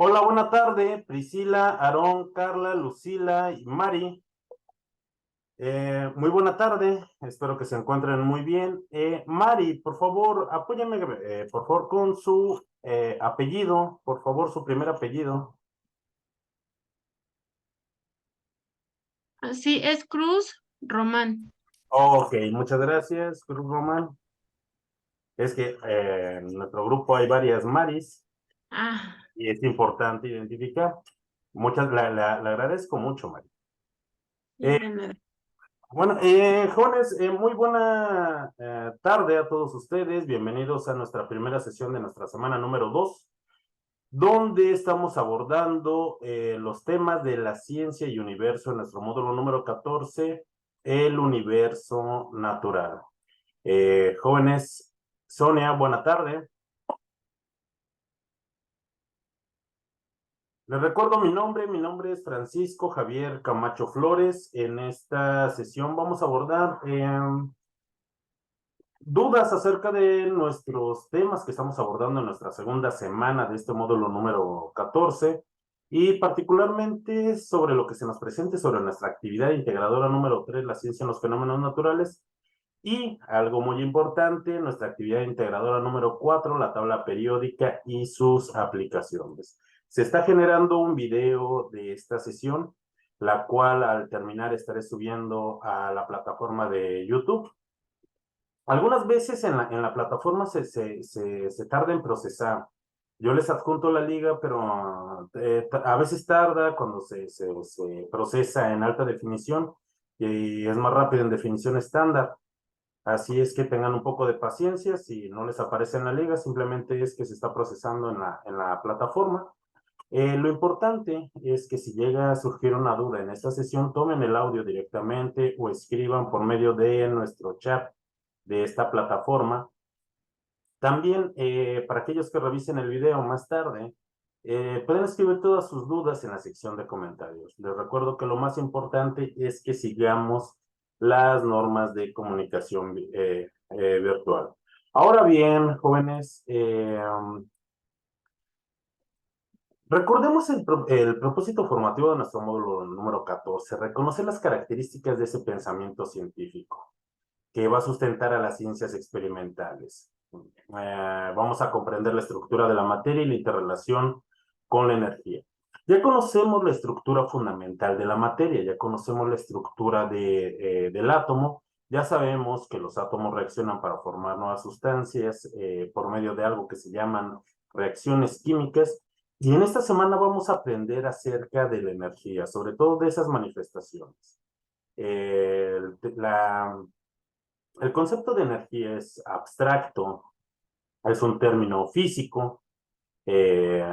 Hola, buena tarde, Priscila, Aarón, Carla, Lucila y Mari. Muy buena tarde, espero que se encuentren muy bien. Mari, por favor, apóyame, por favor, con su apellido, por favor, su primer apellido. Sí, es Cruz Román. Ok, muchas gracias, Cruz Román. Es que en nuestro grupo hay varias Maris Ah, y es importante identificar. Le agradezco mucho, Mari. sí, Eh, de nada. Bueno, jóvenes, muy buena tarde a todos ustedes. Bienvenidos a nuestra primera sesión de nuestra semana número 2, donde estamos abordando los temas de la ciencia y universo en nuestro módulo número 14, el universo natural. Jóvenes, Sonia, buena tarde. Les recuerdo mi nombre es Francisco Javier Camacho Flores. En esta sesión vamos a abordar dudas acerca de nuestros temas que estamos abordando en nuestra segunda semana de este módulo número 14 y particularmente sobre lo que se nos presente sobre nuestra actividad integradora número 3, la ciencia en los fenómenos naturales, y algo muy importante, nuestra actividad integradora número 4, la tabla periódica y sus aplicaciones. Se está generando un video de esta sesión, la cual al terminar estaré subiendo a la plataforma de YouTube. Algunas veces en la plataforma se tarda en procesar. Yo les adjunto la liga, pero a veces tarda cuando se procesa en alta definición y es más rápido en definición estándar. Así es que tengan un poco de paciencia. Si no les aparece en la liga, simplemente es que se está procesando en la plataforma. Lo importante es que si llega a surgir una duda en esta sesión, tomen el audio directamente o escriban por medio de nuestro chat de esta plataforma. También, para aquellos que revisen el video más tarde, pueden escribir todas sus dudas en la sección de comentarios. Les recuerdo que lo más importante es que sigamos las normas de comunicación virtual. Ahora bien, jóvenes, recordemos el propósito formativo de nuestro módulo número 14, reconocer las características de ese pensamiento científico que va a sustentar a las ciencias experimentales. Vamos a comprender la estructura de la materia y la interrelación con la energía. Ya conocemos la estructura fundamental de la materia, ya conocemos la estructura del átomo, ya sabemos que los átomos reaccionan para formar nuevas sustancias por medio de algo que se llaman reacciones químicas, y en esta semana vamos a aprender acerca de la energía, sobre todo de esas manifestaciones. Eh, la, el concepto de energía es abstracto, es un término físico, eh,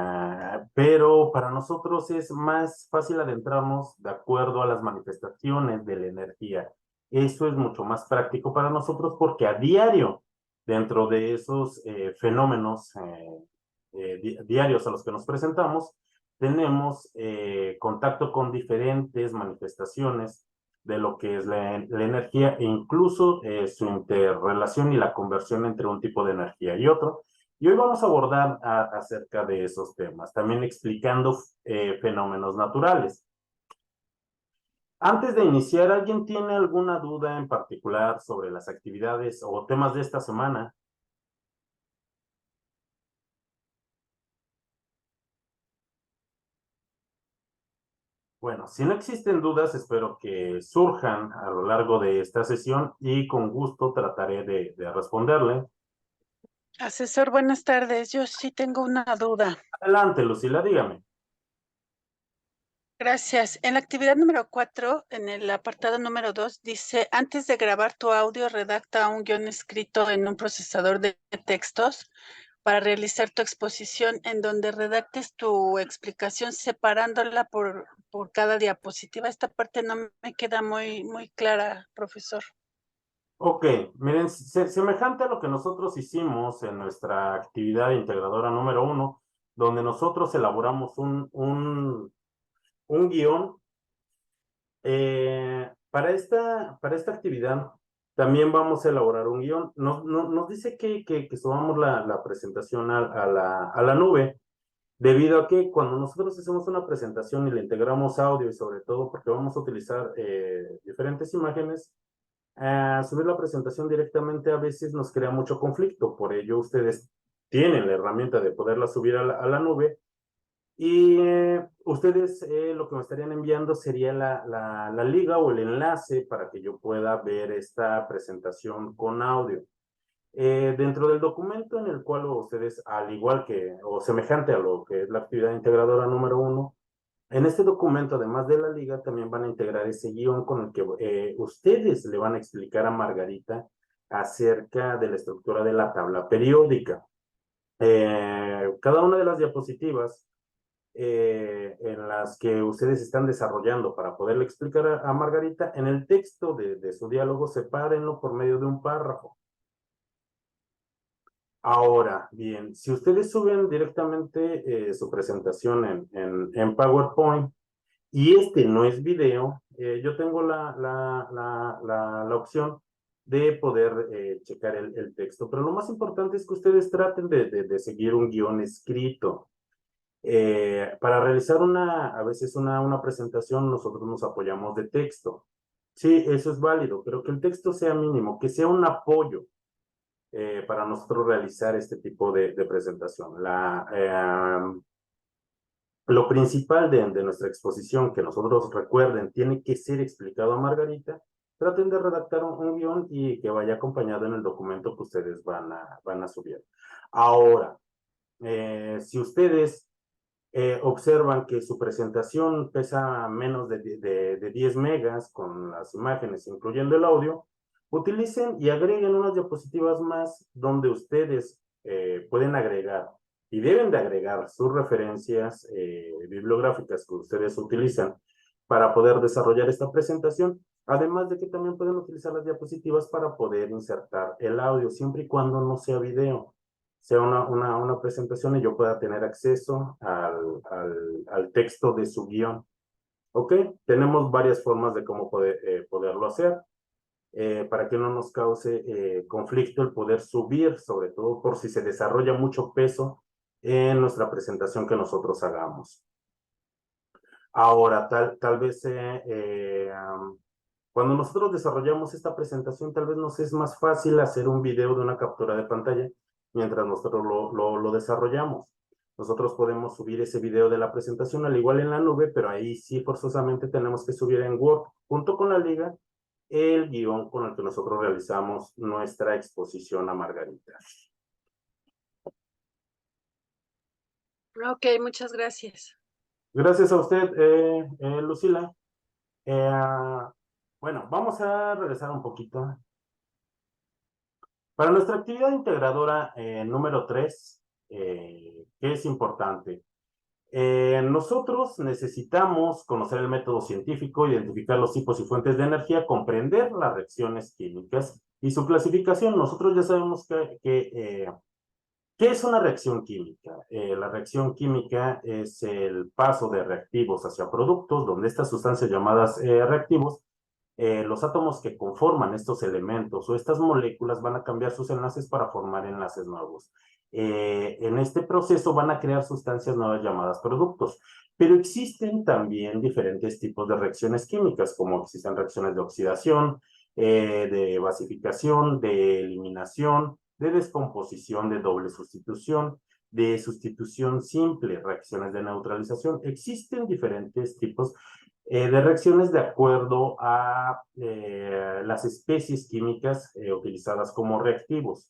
pero para nosotros es más fácil adentrarnos de acuerdo a las manifestaciones de la energía. Eso es mucho más práctico para nosotros porque a diario, dentro de esos fenómenos diarios a los que nos presentamos, tenemos contacto con diferentes manifestaciones de lo que es la energía e incluso su interrelación y la conversión entre un tipo de energía y otro. Y hoy vamos a abordar acerca de esos temas, también explicando fenómenos naturales. Antes de iniciar, ¿alguien tiene alguna duda en particular sobre las actividades o temas de esta semana? Bueno, si no existen dudas, espero que surjan a lo largo de esta sesión y con gusto trataré de responderle. Asesor, buenas tardes. Yo sí tengo una duda. Adelante, Lucila, dígame. Gracias. En la actividad número 4, en el apartado número 2, dice, antes de grabar tu audio, redacta un guión escrito en un procesador de textos para realizar tu exposición, en donde redactes tu explicación separándola por cada diapositiva. Esta parte no me queda muy clara, profesor. Ok, miren, semejante a lo que nosotros hicimos en nuestra actividad integradora número 1, donde nosotros elaboramos un guión. Para esta actividad también vamos a elaborar un guión. Nos dice que subamos la presentación a la nube. Debido a que cuando nosotros hacemos una presentación y le integramos audio y sobre todo porque vamos a utilizar diferentes imágenes, subir la presentación directamente a veces nos crea mucho conflicto. Por ello ustedes tienen la herramienta de poderla subir a la nube y ustedes lo que me estarían enviando sería la liga o el enlace para que yo pueda ver esta presentación con audio. Dentro del documento en el cual ustedes, al igual que, o semejante a lo que es la actividad integradora número 1, en este documento, además de la liga, también van a integrar ese guión con el que ustedes le van a explicar a Margarita acerca de la estructura de la tabla periódica. Cada una de las diapositivas en las que ustedes están desarrollando para poderle explicar a Margarita, en el texto de su diálogo, sepárenlo por medio de un párrafo. Ahora, bien, si ustedes suben directamente su presentación en PowerPoint y este no es video, yo tengo la opción de poder checar el texto, pero lo más importante es que ustedes traten de seguir un guión escrito. Para realizar a veces una presentación, nosotros nos apoyamos de texto. Sí, eso es válido, pero que el texto sea mínimo, que sea un apoyo para nosotros realizar este tipo de presentación. Lo principal de nuestra exposición, que nosotros recuerden, tiene que ser explicado a Margarita. Traten de redactar un guión y que vaya acompañado en el documento que ustedes van a subir. Ahora, si ustedes observan que su presentación pesa menos de 10 megas con las imágenes, incluyendo el audio, utilicen y agreguen unas diapositivas más donde ustedes pueden agregar y deben de agregar sus referencias bibliográficas que ustedes utilizan para poder desarrollar esta presentación, además de que también pueden utilizar las diapositivas para poder insertar el audio, siempre y cuando no sea video, sea una presentación y yo pueda tener acceso al texto de su guión. ¿Ok? Tenemos varias formas de cómo poderlo hacer. Para que no nos cause conflicto el poder subir, sobre todo por si se desarrolla mucho peso en nuestra presentación que nosotros hagamos. Ahora, tal vez cuando nosotros desarrollamos esta presentación, tal vez nos es más fácil hacer un video de una captura de pantalla mientras nosotros lo desarrollamos. Nosotros podemos subir ese video de la presentación al igual en la nube, pero ahí sí forzosamente tenemos que subir en Word junto con la liga el guión con el que nosotros realizamos nuestra exposición a Margarita. Ok, muchas gracias. Gracias a usted, Lucila. Bueno, vamos a regresar un poquito. Para nuestra actividad integradora número 3, ¿qué es importante? Nosotros necesitamos conocer el método científico, identificar los tipos y fuentes de energía, comprender las reacciones químicas y su clasificación. Nosotros ya sabemos ¿qué es una reacción química? La reacción química es el paso de reactivos hacia productos, donde estas sustancias llamadas reactivos, los átomos que conforman estos elementos o estas moléculas van a cambiar sus enlaces para formar enlaces nuevos. En este proceso van a crear sustancias nuevas llamadas productos. Pero existen también diferentes tipos de reacciones químicas, como existen reacciones de oxidación, de basificación, de eliminación, de descomposición, de doble sustitución, de sustitución simple, reacciones de neutralización. Existen diferentes tipos de reacciones de acuerdo a las especies químicas utilizadas como reactivos.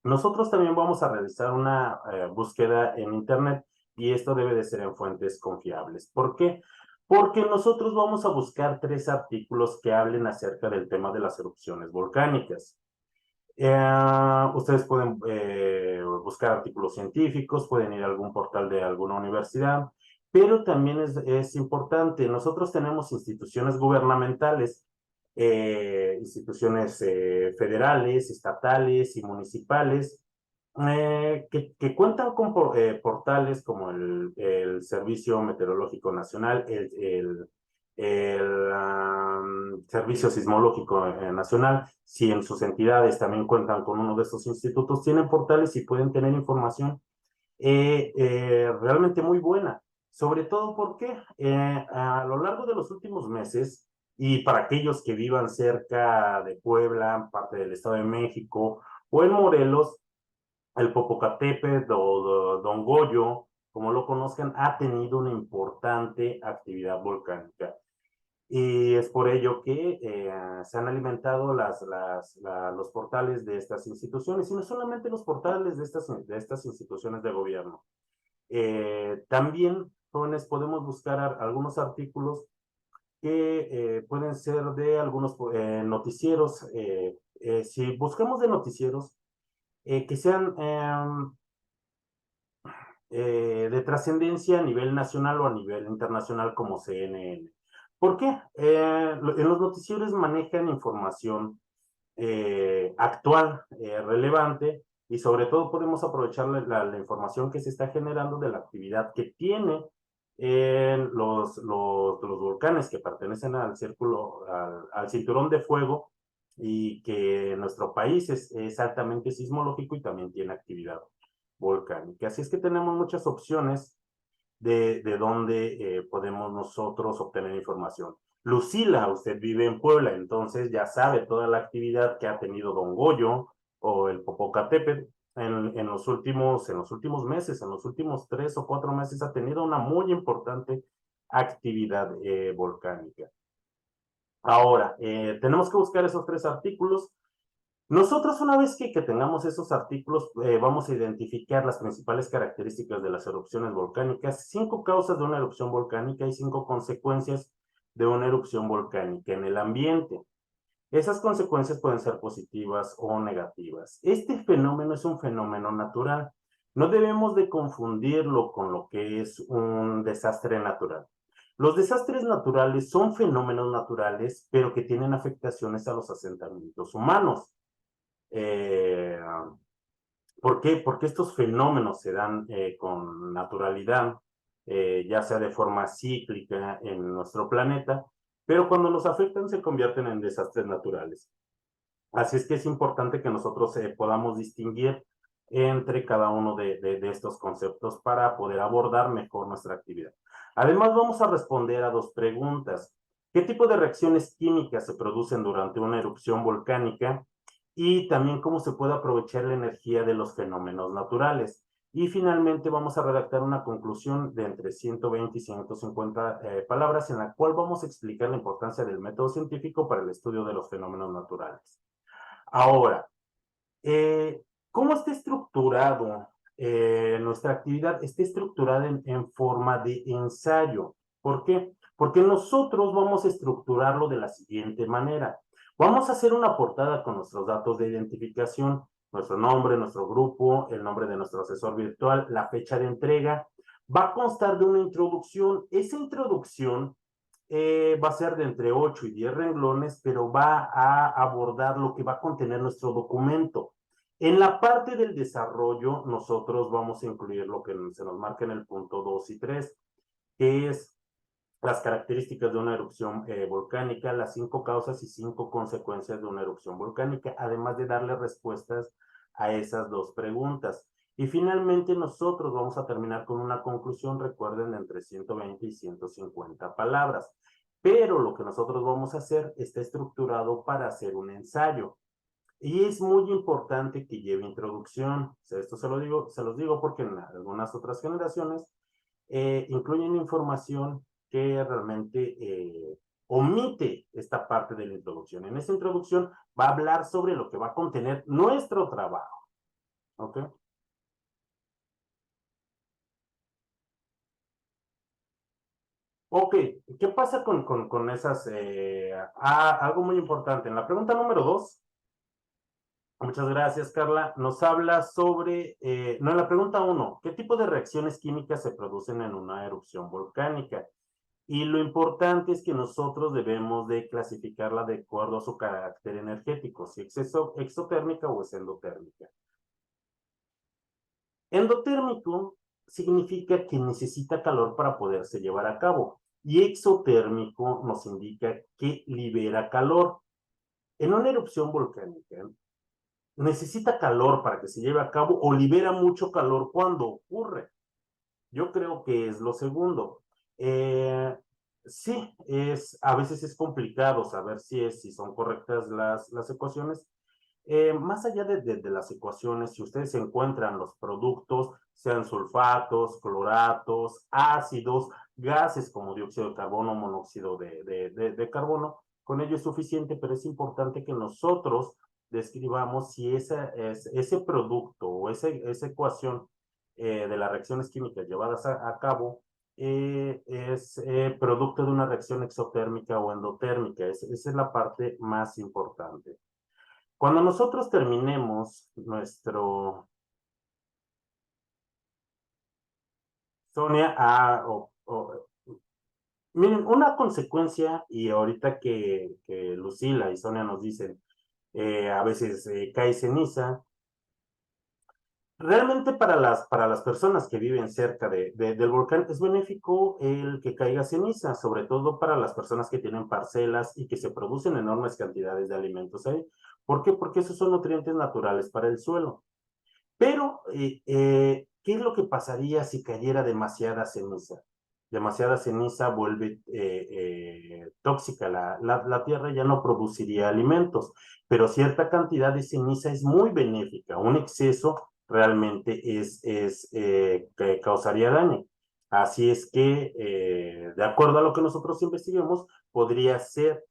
Nosotros también vamos a realizar una búsqueda en Internet y esto debe de ser en fuentes confiables. ¿Por qué? Porque nosotros vamos a buscar 3 artículos que hablen acerca del tema de las erupciones volcánicas. Ustedes pueden buscar artículos científicos, pueden ir a algún portal de alguna universidad, pero también es importante, nosotros tenemos instituciones gubernamentales, instituciones federales, estatales y municipales, que cuentan con portales como el Servicio Meteorológico Nacional, el Servicio Sismológico Nacional. Si en sus entidades también cuentan con uno de estos institutos, tienen portales y pueden tener información realmente muy buena. Sobre todo porque a lo largo de los últimos meses, y para aquellos que vivan cerca de Puebla, parte del Estado de México, o en Morelos, el Popocatépetl o Don Goyo, como lo conozcan, ha tenido una importante actividad volcánica. Y es por ello que se han alimentado los portales de estas instituciones, y no solamente los portales de estas instituciones de gobierno. También, jóvenes, podemos buscar algunos artículos que pueden ser de algunos noticieros. Si buscamos de noticieros que sean de trascendencia a nivel nacional o a nivel internacional, como CNN. ¿Por qué? En los noticieros manejan información actual, relevante, y sobre todo podemos aprovechar la información que se está generando de la actividad que tiene los volcanes que pertenecen al círculo, al cinturón de fuego, y que nuestro país es altamente sismológico y también tiene actividad volcánica. Así es que tenemos muchas opciones de dónde podemos nosotros obtener información. Lucila, usted vive en Puebla, entonces ya sabe toda la actividad que ha tenido Don Goyo o el Popocatépetl en los últimos meses, en los últimos 3 o 4 meses ha tenido una muy importante actividad volcánica. Ahora, tenemos que buscar esos 3 artículos. Nosotros, una vez que tengamos esos artículos, vamos a identificar las principales características de las erupciones volcánicas, 5 causas de una erupción volcánica y 5 consecuencias de una erupción volcánica en el ambiente. Esas consecuencias pueden ser positivas o negativas. Este fenómeno es un fenómeno natural. No debemos de confundirlo con lo que es un desastre natural. Los desastres naturales son fenómenos naturales, pero que tienen afectaciones a los asentamientos humanos. ¿Por qué? Porque estos fenómenos se dan con naturalidad, ya sea de forma cíclica en nuestro planeta, pero cuando nos afectan se convierten en desastres naturales. Así es que es importante que nosotros podamos distinguir entre cada uno de estos conceptos para poder abordar mejor nuestra actividad. Además, vamos a responder a 2 preguntas. ¿Qué tipo de reacciones químicas se producen durante una erupción volcánica? Y también cómo se puede aprovechar la energía de los fenómenos naturales. Y finalmente vamos a redactar una conclusión de entre 120 y 150 palabras, en la cual vamos a explicar la importancia del método científico para el estudio de los fenómenos naturales. Ahora, ¿cómo está estructurado nuestra actividad? Está estructurada en forma de ensayo. ¿Por qué? Porque nosotros vamos a estructurarlo de la siguiente manera. Vamos a hacer una portada con nuestros datos de identificación, nuestro nombre, nuestro grupo, el nombre de nuestro asesor virtual, la fecha de entrega. Va a constar de una introducción. Esa introducción va a ser de entre 8 y 10 renglones, pero va a abordar lo que va a contener nuestro documento. En la parte del desarrollo, nosotros vamos a incluir lo que se nos marca en el punto 2 y 3, que es las características de una erupción volcánica, las 5 causas y 5 consecuencias de una erupción volcánica, además de darle respuestas a esas 2 preguntas. Y finalmente nosotros vamos a terminar con una conclusión, recuerden, de entre 120 y 150 palabras. Pero lo que nosotros vamos a hacer está estructurado para hacer un ensayo. Y es muy importante que lleve introducción. O sea, esto se los digo porque en algunas otras generaciones incluyen información que realmente omite esta parte de la introducción. En esta introducción va a hablar sobre lo que va a contener nuestro trabajo. ¿Ok? Ok, ¿qué pasa con esas? Algo muy importante. En la pregunta número 2, muchas gracias, Carla, nos habla sobre, no, en la pregunta 1, ¿qué tipo de reacciones químicas se producen en una erupción volcánica? Y lo importante es que nosotros debemos de clasificarla de acuerdo a su carácter energético, si es exotérmica o es endotérmica. Endotérmico significa que necesita calor para poderse llevar a cabo, y exotérmico nos indica que libera calor. En una erupción volcánica, necesita calor para que se lleve a cabo o libera mucho calor cuando ocurre. Yo creo que es lo segundo. Sí, a veces es complicado saber si son correctas las ecuaciones. Más allá de las ecuaciones, si ustedes encuentran los productos, sean sulfatos, cloratos, ácidos, gases como dióxido de carbono, monóxido de carbono, con ello es suficiente, pero es importante que nosotros describamos si ese producto o esa ecuación de las reacciones químicas llevadas a cabo es producto de una reacción exotérmica o endotérmica. Esa es la parte más importante. Cuando nosotros terminemos Sonia, miren, una consecuencia, y ahorita que Lucila y Sonia nos dicen, a veces cae ceniza, realmente para las personas que viven cerca del volcán es benéfico el que caiga ceniza, sobre todo para las personas que tienen parcelas y que se producen enormes cantidades de alimentos ahí. ¿Por qué? Porque esos son nutrientes naturales para el suelo. Pero, ¿qué es lo que pasaría si cayera demasiada ceniza? Demasiada ceniza vuelve tóxica. La tierra ya no produciría alimentos, pero cierta cantidad de ceniza es muy benéfica. Un exceso realmente que causaría daño. Así es que, de acuerdo a lo que nosotros investiguemos, podría ser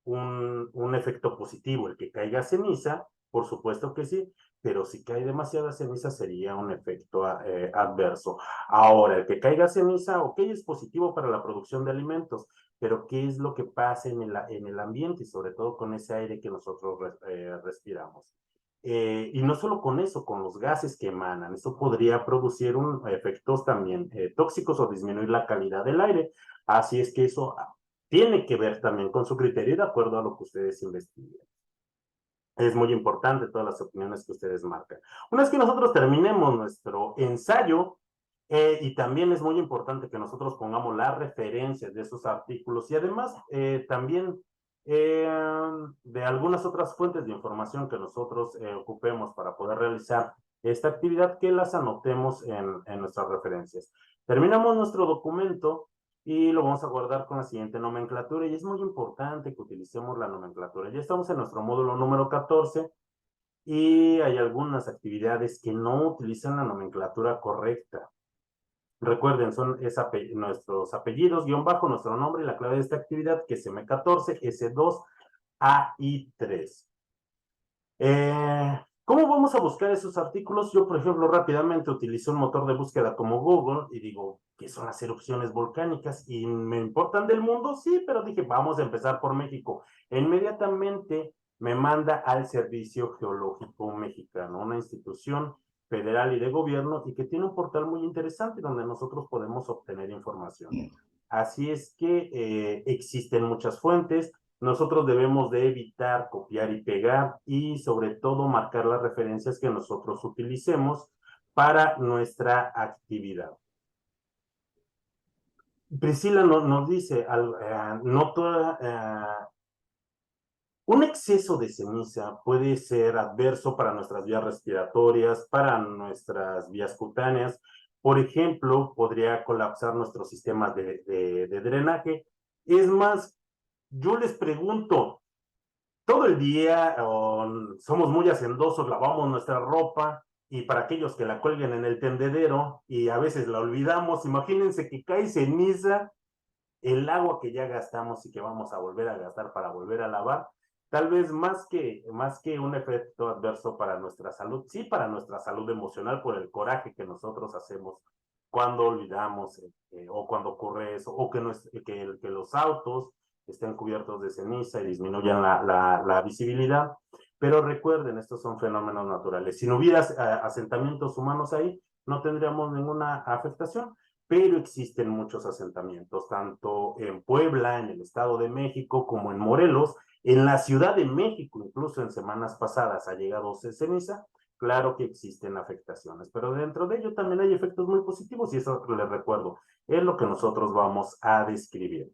un efecto positivo el que caiga ceniza, por supuesto que sí, pero si cae demasiada ceniza sería un efecto adverso. Ahora, el que caiga ceniza, ok, es positivo para la producción de alimentos, pero ¿qué es lo que pasa en el ambiente y sobre todo con ese aire que nosotros respiramos? Y no solo con eso, con los gases que emanan, eso podría producir efectos también tóxicos o disminuir la calidad del aire. Así es que eso tiene que ver también con su criterio de acuerdo a lo que ustedes investiguen. Es muy importante todas las opiniones que ustedes marcan. Una vez que nosotros terminemos nuestro ensayo, y también es muy importante que nosotros pongamos las referencias de esos artículos y además también de algunas otras fuentes de información que nosotros ocupemos para poder realizar esta actividad, que las anotemos en nuestras referencias. Terminamos nuestro documento y lo vamos a guardar con la siguiente nomenclatura, y es muy importante que utilicemos la nomenclatura. Ya estamos en nuestro módulo número 14 y hay algunas actividades que no utilizan la nomenclatura correcta. Recuerden, son nuestros apellidos, guión bajo, nuestro nombre y la clave de esta actividad, que es M14, S2, A y 3. ¿Cómo vamos a buscar esos artículos? Yo, por ejemplo, rápidamente utilizo un motor de búsqueda como Google y digo, ¿qué son las erupciones volcánicas? ¿Y me importan del mundo? Sí, pero dije, vamos a empezar por México. E inmediatamente me manda al Servicio Geológico Mexicano, una institución federal y de gobierno, y que tiene un portal muy interesante donde nosotros podemos obtener información. Así es que existen muchas fuentes. Nosotros debemos de evitar copiar y pegar y sobre todo marcar las referencias que nosotros utilicemos para nuestra actividad. Priscila nos dice, un exceso de ceniza puede ser adverso para nuestras vías respiratorias, para nuestras vías cutáneas. Por ejemplo, podría colapsar nuestros sistemas de drenaje. Es más, yo les pregunto, todo el día somos muy hacendosos, lavamos nuestra ropa, y para aquellos que la cuelguen en el tendedero y a veces la olvidamos, imagínense que cae ceniza, el agua que ya gastamos y que vamos a volver a gastar para volver a lavar, tal vez más que un efecto adverso para nuestra salud, sí para nuestra salud emocional por el coraje que nosotros hacemos cuando olvidamos o cuando ocurre eso, o que los autos estén cubiertos de ceniza y disminuyan la visibilidad. Pero recuerden, estos son fenómenos naturales. Si no hubiera asentamientos humanos ahí, no tendríamos ninguna afectación, pero existen muchos asentamientos, tanto en Puebla, en el Estado de México, como en Morelos, en la Ciudad de México, incluso en semanas pasadas ha llegado ceniza. Claro que existen afectaciones, pero dentro de ello también hay efectos muy positivos, y eso les recuerdo, es lo que nosotros vamos a describir.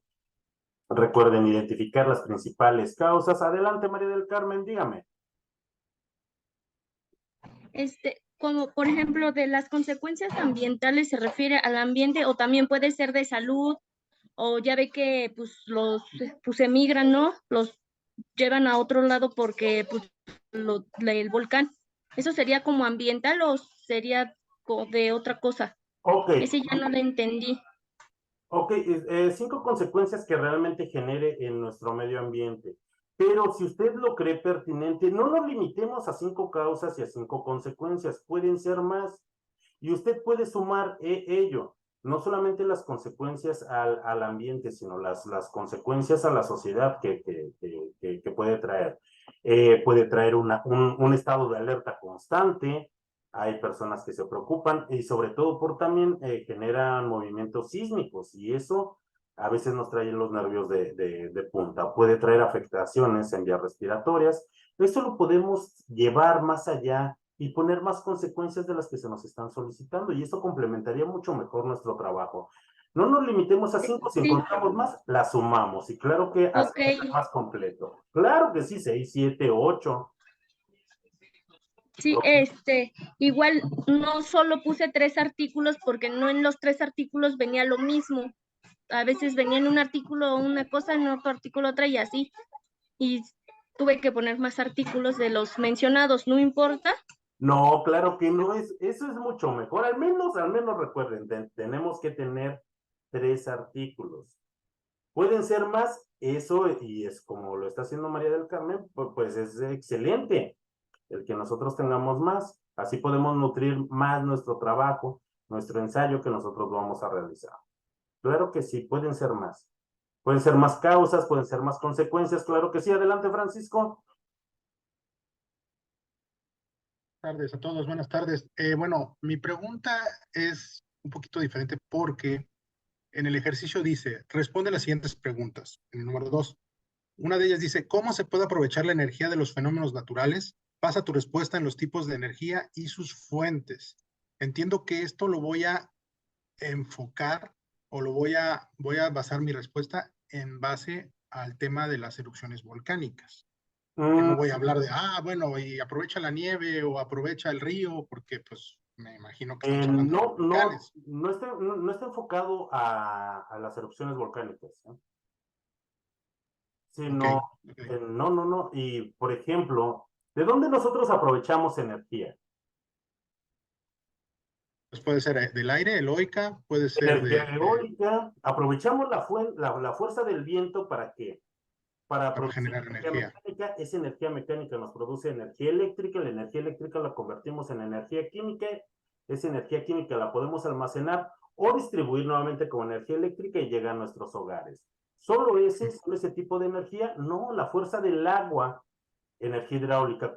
Recuerden identificar las principales causas. Adelante, María del Carmen, dígame. Como por ejemplo, de las consecuencias ambientales se refiere al ambiente o también puede ser de salud, o ya ve que pues emigran, ¿no? Los llevan a otro lado porque pues el volcán. ¿Eso sería como ambiental o sería de otra cosa? Ok, Ese ya no lo entendí. ok, 5 consecuencias que realmente genere en nuestro medio ambiente. Pero si usted lo cree pertinente, no nos limitemos a 5 causas y a 5 consecuencias, pueden ser más. Y usted puede sumar ello, no solamente las consecuencias al ambiente, sino las consecuencias a la sociedad que puede traer. Puede traer un estado de alerta constante, hay personas que se preocupan y sobre todo por también generan movimientos sísmicos y eso a veces nos trae los nervios de punta. Puede traer afectaciones en vías respiratorias. Esto lo podemos llevar más allá y poner más consecuencias de las que se nos están solicitando y eso complementaría mucho mejor nuestro trabajo. No nos limitemos a 5, si Sí, encontramos más, las sumamos y claro que ok. hacemos más completo. Claro que sí, 6, 7, 8. Sí, igual no solo puse 3 artículos porque no en los 3 artículos venía lo mismo. A veces venía en un artículo una cosa, en otro artículo otra y así. Y tuve que poner más artículos de los mencionados, ¿no importa? No, claro que no es, eso es mucho mejor. Al menos recuerden, tenemos que tener 3 artículos. Pueden ser más, eso, y es como lo está haciendo María del Carmen, pues es excelente el que nosotros tengamos más. Así podemos nutrir más nuestro trabajo, nuestro ensayo que nosotros vamos a realizar. Claro que sí, pueden ser más. Pueden ser más causas, pueden ser más consecuencias, claro que sí. Adelante, Francisco. Tardes a todos, buenas tardes. Bueno, mi pregunta es un poquito diferente porque en el ejercicio dice, responde las siguientes preguntas. En el número 2, una de ellas dice, ¿cómo se puede aprovechar la energía de los fenómenos naturales? Basa tu respuesta en los tipos de energía y sus fuentes. Entiendo que esto lo voy a enfocar o voy a basar mi respuesta en base al tema de las erupciones volcánicas. Que Mm, no voy a hablar de, bueno, y aprovecha la nieve o aprovecha el río, porque pues me imagino que estamos hablando de volcanes. no está enfocado a las erupciones volcánicas, ¿eh? Ok, Sino, ok. no. Y, por ejemplo, ¿de dónde nosotros aprovechamos energía? Pues puede ser del aire, eloica, puede ser Energía de, eólica, aprovechamos la fuerza del viento ¿para qué? Para para producir generar energía energía. mecánica, esa energía mecánica nos produce energía eléctrica, la energía eléctrica la convertimos en energía química, esa energía química la podemos almacenar o distribuir nuevamente como energía eléctrica y llega a nuestros hogares. Solo ese tipo de energía, no, la fuerza del agua, energía hidráulica.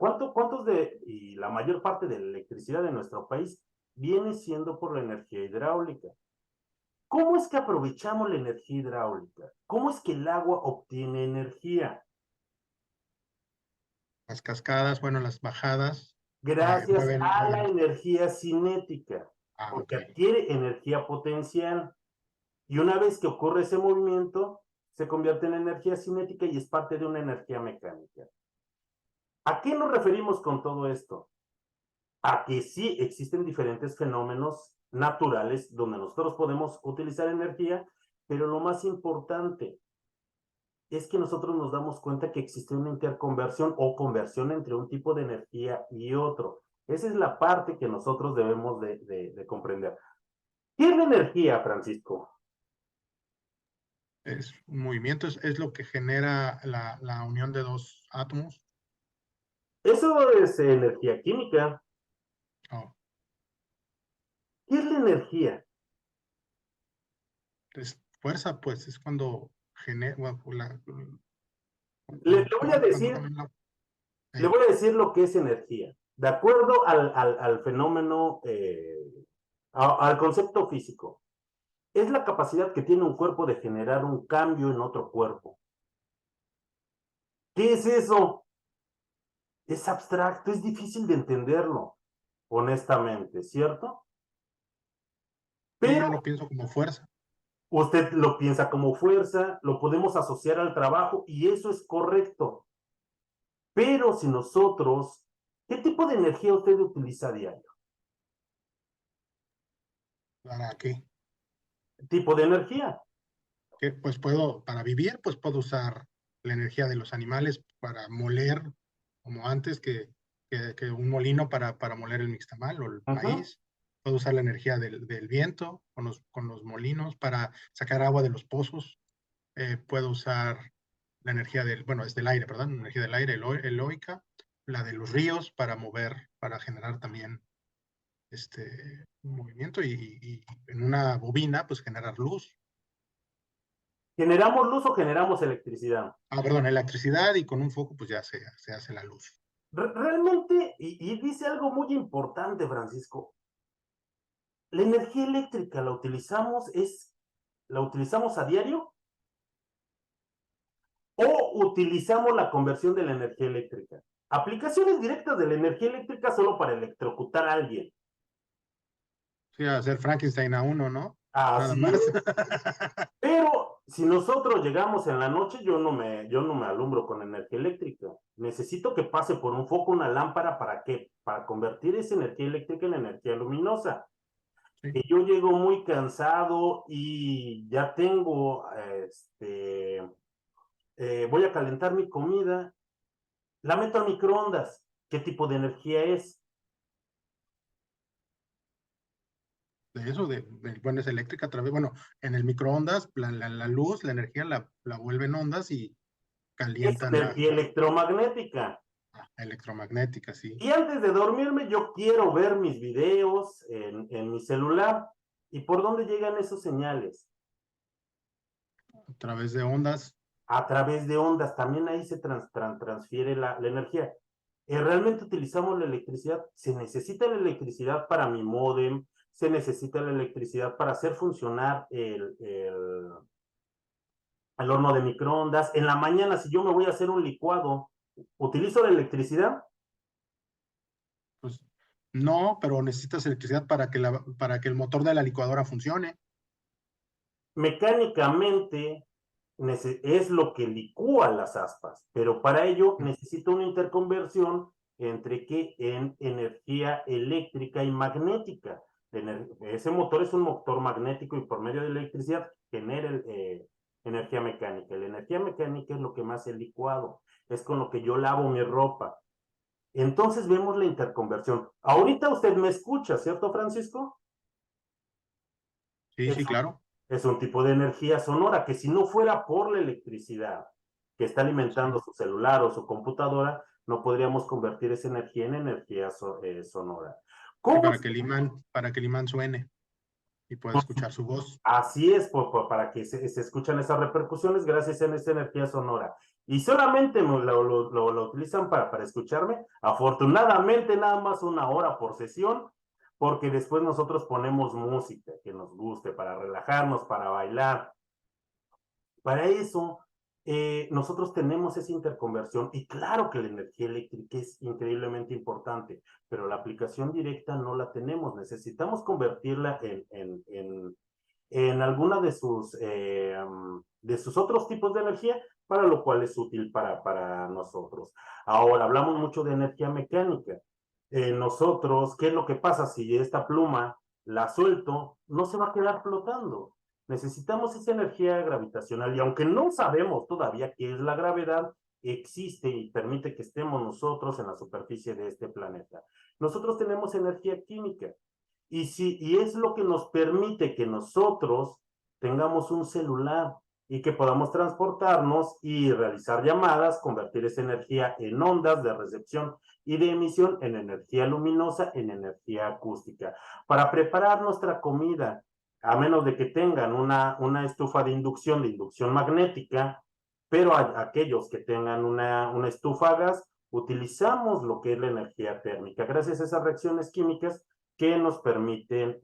Y la mayor parte de la electricidad de nuestro país viene siendo por la energía hidráulica? ¿Cómo es que aprovechamos la energía hidráulica? ¿Cómo es que el agua obtiene energía? Las cascadas, bueno, las bajadas, Gracias a la mueven. energía cinética, Ok. porque adquiere energía potencial. Y una vez que ocurre ese movimiento, se convierte en energía cinética y es parte de una energía mecánica. ¿A qué nos referimos con todo esto? A que sí existen diferentes fenómenos naturales donde nosotros podemos utilizar energía, pero lo más importante es que nosotros nos damos cuenta que existe una interconversión o conversión entre un tipo de energía y otro. Esa es la parte que nosotros debemos de comprender. ¿Qué es la energía, Francisco? Es un movimiento, es lo que genera la unión de dos átomos. Eso es energía química. Oh, ¿Qué es la energía? es fuerza, pues es cuando genera, bueno, Le voy a cuando decir, cambian le voy a decir lo que es energía. De acuerdo al fenómeno, al concepto físico, es la capacidad que tiene un cuerpo de generar un cambio en otro cuerpo. ¿Qué es eso? Es abstracto, es difícil de entenderlo, honestamente, ¿cierto? Sí, Pero yo lo pienso como fuerza. usted lo piensa como fuerza, lo podemos asociar al trabajo y eso es correcto. Pero si nosotros ¿Qué tipo de energía usted utiliza a diario? ¿Para qué? ¿Tipo de energía? Que pues para vivir, pues puedo usar la energía de los animales para moler, como antes, que un molino para moler el mixtamal o el Ujú. maíz. Puedo usar la energía del viento con los molinos para sacar agua de los pozos. Puedo usar la energía bueno, es del aire, perdón, la energía del aire, eólica, la de los ríos para mover, para generar también un movimiento y en una bobina, pues generar luz. ¿Generamos luz o generamos electricidad? Perdón, electricidad y con un foco pues ya se hace la luz. Realmente, y dice algo muy importante, Francisco, la energía eléctrica la utilizamos a diario o utilizamos la conversión de la energía eléctrica. Aplicaciones directas de la energía eléctrica solo para electrocutar a alguien. Sí, hacer Frankenstein a uno, ¿no? Nada Así más. es. Pero si nosotros llegamos en la noche, yo no me alumbro con energía eléctrica. Necesito que pase por un foco, una lámpara, ¿para qué? Para convertir esa energía eléctrica en energía luminosa. Sí. Que yo llego muy cansado y ya tengo, voy a calentar mi comida, la meto al microondas. ¿Qué tipo de energía es? De eso, bueno, es eléctrica a través, bueno, en el microondas, la luz, la energía la vuelven ondas y Es calientan energía electromagnética. electromagnética, sí. Y antes de dormirme, yo quiero ver mis videos en mi celular. ¿Y por dónde llegan esos señales? A través de ondas. A través de ondas. También ahí se transfiere la energía. Realmente utilizamos la electricidad. Se necesita la electricidad para mi módem, se necesita la electricidad para hacer funcionar el horno de microondas. En la mañana, si yo me voy a hacer un licuado, ¿utilizo la electricidad? Pues no, pero necesitas electricidad para que el motor de la licuadora funcione. Mecánicamente es lo que licúa las aspas, pero para ello necesito una interconversión entre en energía eléctrica y magnética. Ese motor es un motor magnético y por medio de la electricidad genera energía mecánica. La energía mecánica es lo que me hace el licuado, es con lo que yo lavo mi ropa. Entonces vemos la interconversión. Ahorita usted me escucha, ¿cierto, Francisco? Sí, Es sí, claro. es un tipo de energía sonora que si no fuera por la electricidad que está alimentando Sí. su celular o su computadora, no podríamos convertir esa energía en energía sonora. Sí, ¿Cómo? para que el imán suene y pueda escuchar su voz. Así es, para que se escuchan esas repercusiones gracias a esa energía sonora. Y solamente lo utilizan para escucharme. Afortunadamente, nada más 1 hora por sesión, porque después nosotros ponemos música que nos guste para relajarnos, para bailar. Para eso, nosotros tenemos esa interconversión y claro que la energía eléctrica es increíblemente importante, pero la aplicación directa no la tenemos. Necesitamos convertirla en alguna de sus otros tipos de energía, para lo cual es útil para nosotros. Ahora, hablamos mucho de energía mecánica. Nosotros, ¿qué es lo que pasa si esta pluma la suelto? No se va a quedar flotando. Necesitamos esa energía gravitacional y aunque no sabemos todavía qué es la gravedad, existe y permite que estemos nosotros en la superficie de este planeta. Nosotros tenemos energía química y es lo que nos permite que nosotros tengamos un celular y que podamos transportarnos y realizar llamadas, convertir esa energía en ondas de recepción y de emisión en energía luminosa, en energía acústica. Para preparar nuestra comida, a menos de que tengan una estufa de inducción magnética, pero aquellos que tengan una estufa a gas, utilizamos lo que es la energía térmica. Gracias a esas reacciones químicas que nos permiten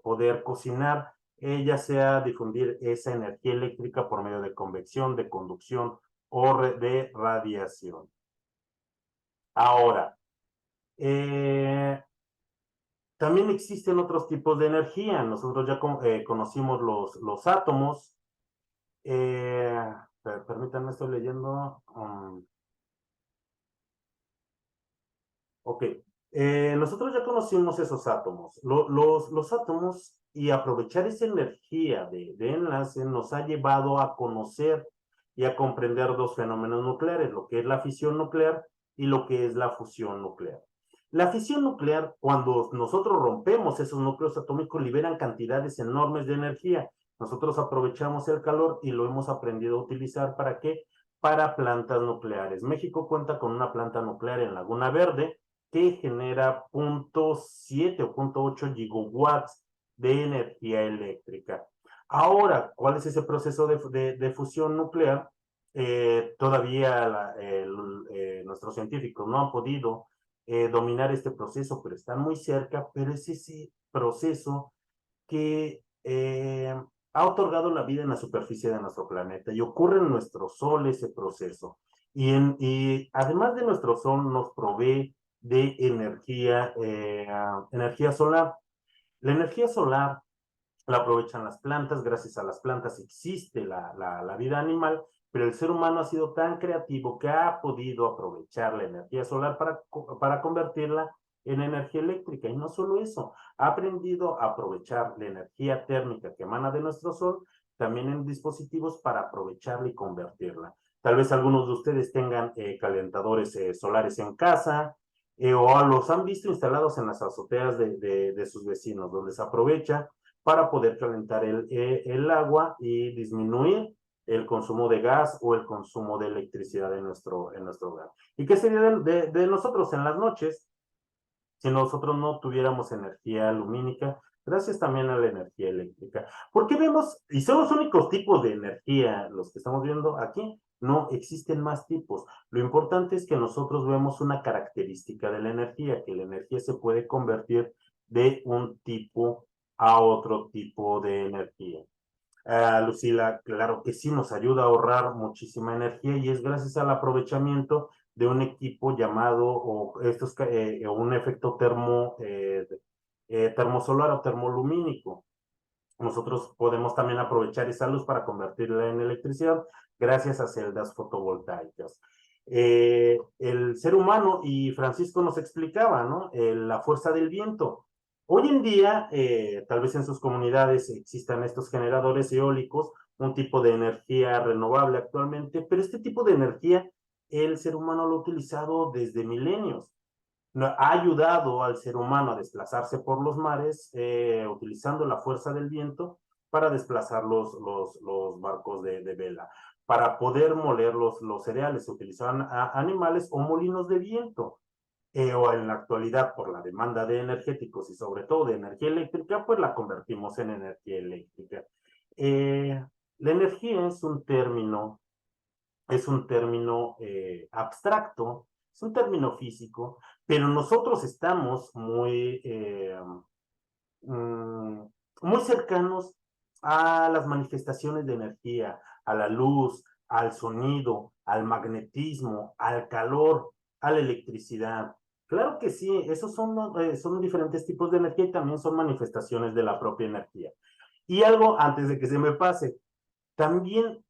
poder cocinar, ya sea difundir esa energía eléctrica por medio de convección, de conducción o de radiación. Ahora, también existen otros tipos de energía. Nosotros ya conocimos los átomos. Permítanme, estoy leyendo. Ok. Nosotros ya conocimos esos átomos. Los átomos y aprovechar esa energía de enlace nos ha llevado a conocer y a comprender dos fenómenos nucleares, lo que es la fisión nuclear y lo que es la fusión nuclear. La fisión nuclear, cuando nosotros rompemos esos núcleos atómicos, liberan cantidades enormes de energía. Nosotros aprovechamos el calor y lo hemos aprendido a utilizar ¿para qué? Para plantas nucleares. México cuenta con una planta nuclear en Laguna Verde que genera 0.7 o 0.8 gigawatts de energía eléctrica. Ahora, ¿cuál es ese proceso de fusión nuclear? Todavía nuestros científicos no han podido dominar este proceso, pero están muy cerca, pero es ese proceso que ha otorgado la vida en la superficie de nuestro planeta y ocurre en nuestro Sol ese proceso. Y además de nuestro Sol nos provee de energía solar. La energía solar la aprovechan las plantas, gracias a las plantas existe la vida animal, pero el ser humano ha sido tan creativo que ha podido aprovechar la energía solar para convertirla en energía eléctrica. Y no solo eso, ha aprendido a aprovechar la energía térmica que emana de nuestro sol, también en dispositivos para aprovecharla y convertirla. Tal vez algunos de ustedes tengan calentadores solares en casa, o los han visto instalados en las azoteas de sus vecinos, donde se aprovecha para poder calentar el agua y disminuir el consumo de gas o el consumo de electricidad en nuestro hogar. ¿Y qué sería de nosotros en las noches si nosotros no tuviéramos energía lumínica? Gracias también a la energía eléctrica. ¿Por qué vemos, y son los únicos tipos de energía los que estamos viendo aquí? No existen más tipos. Lo importante es que nosotros vemos una característica de la energía, que la energía se puede convertir de un tipo a otro tipo de energía. Lucila, claro que sí, nos ayuda a ahorrar muchísima energía y es gracias al aprovechamiento de un equipo llamado, un efecto termosolar o termolumínico. Nosotros podemos también aprovechar esa luz para convertirla en electricidad gracias a celdas fotovoltaicas. El ser humano, y Francisco nos explicaba, ¿no? La fuerza del viento. Hoy en día, tal vez en sus comunidades existan estos generadores eólicos, un tipo de energía renovable actualmente, pero este tipo de energía el ser humano lo ha utilizado desde milenios. Ha ayudado al ser humano a desplazarse por los mares utilizando la fuerza del viento para desplazar los barcos de vela. Para poder moler los cereales se utilizaban animales o molinos de viento. O en la actualidad, por la demanda de energéticos y sobre todo de energía eléctrica, pues la convertimos en energía eléctrica. La energía es un término abstracto, es un término físico, pero nosotros estamos muy cercanos a las manifestaciones de energía, a la luz, al sonido, al magnetismo, al calor, a la electricidad. Claro que sí, esos son diferentes tipos de energía y también son manifestaciones de la propia energía. Y algo antes de que se me pase, también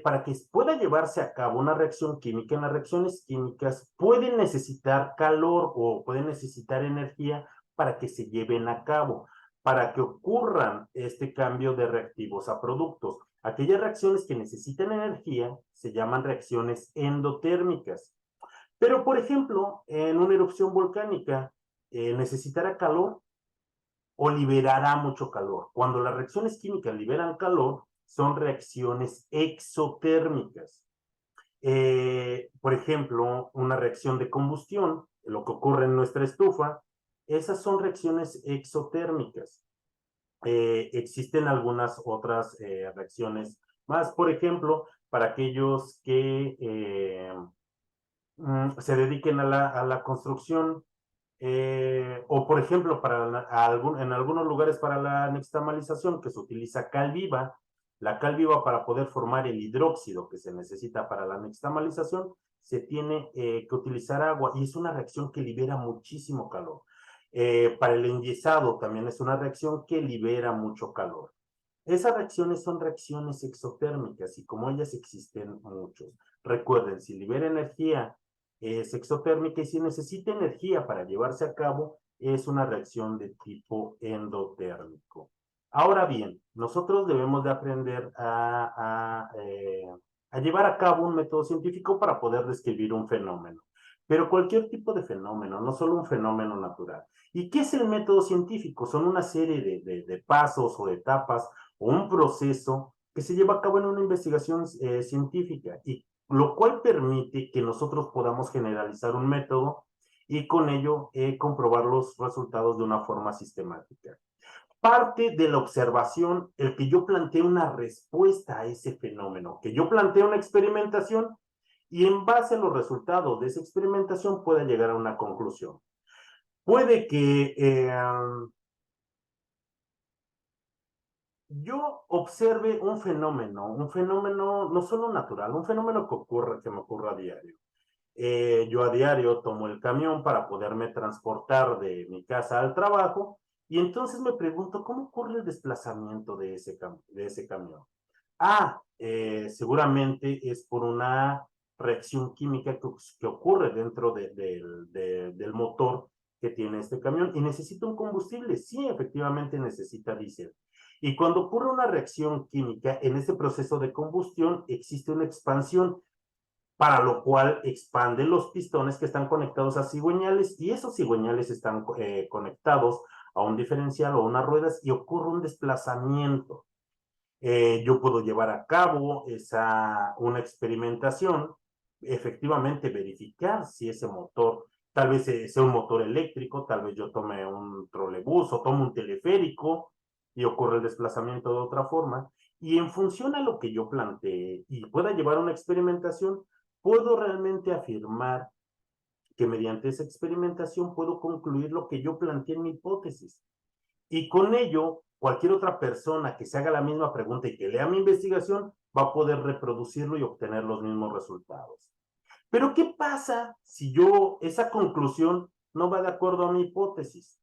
para que pueda llevarse a cabo una reacción química, en las reacciones químicas pueden necesitar calor o pueden necesitar energía para que se lleven a cabo, para que ocurran este cambio de reactivos a productos. Aquellas reacciones que necesitan energía se llaman reacciones endotérmicas. Pero, por ejemplo, en una erupción volcánica, necesitará calor o liberará mucho calor. Cuando las reacciones químicas liberan calor, son reacciones exotérmicas. Por ejemplo, una reacción de combustión, lo que ocurre en nuestra estufa, esas son reacciones exotérmicas. Existen algunas otras reacciones más, por ejemplo, para aquellos que se dediquen a la construcción, o por ejemplo, en algunos lugares para la nixtamalización que se utiliza cal viva, la cal viva para poder formar el hidróxido que se necesita para la nixtamalización, se tiene que utilizar agua y es una reacción que libera muchísimo calor. Para el enyesado también es una reacción que libera mucho calor. Esas reacciones son reacciones exotérmicas y como ellas existen muchos. Recuerden, si libera energía es exotérmica, y si necesita energía para llevarse a cabo, es una reacción de tipo endotérmico. Ahora bien, nosotros debemos de aprender a llevar a cabo un método científico para poder describir un fenómeno. Pero cualquier tipo de fenómeno, no solo un fenómeno natural. ¿Y qué es el método científico? Son una serie de pasos o de etapas o un proceso que se lleva a cabo en una investigación científica, y lo cual permite que nosotros podamos generalizar un método y con ello comprobar los resultados de una forma sistemática. Parte de la observación, el que yo plantee una respuesta a ese fenómeno, que yo plantee una experimentación y en base a los resultados de esa experimentación pueda llegar a una conclusión. Puede que yo observe un fenómeno no solo natural, un fenómeno que me ocurra a diario. Yo a diario tomo el camión para poderme transportar de mi casa al trabajo, y entonces me pregunto, ¿cómo ocurre el desplazamiento de ese camión? Seguramente es por una reacción química que ocurre dentro del motor que tiene este camión, y necesita un combustible. Sí, efectivamente necesita diésel. Y cuando ocurre una reacción química, en ese proceso de combustión existe una expansión, para lo cual expanden los pistones que están conectados a cigüeñales, y esos cigüeñales están conectados a un diferencial o unas ruedas, y ocurre un desplazamiento. Yo puedo llevar a cabo una experimentación, efectivamente verificar si ese motor, tal vez sea un motor eléctrico, tal vez yo tome un trolebús o tome un teleférico y ocurre el desplazamiento de otra forma, y en función a lo que yo planteé y pueda llevar una experimentación, puedo realmente afirmar que mediante esa experimentación puedo concluir lo que yo planteé en mi hipótesis. Y con ello, cualquier otra persona que se haga la misma pregunta y que lea mi investigación va a poder reproducirlo y obtener los mismos resultados. Pero ¿qué pasa si esa conclusión no va de acuerdo a mi hipótesis?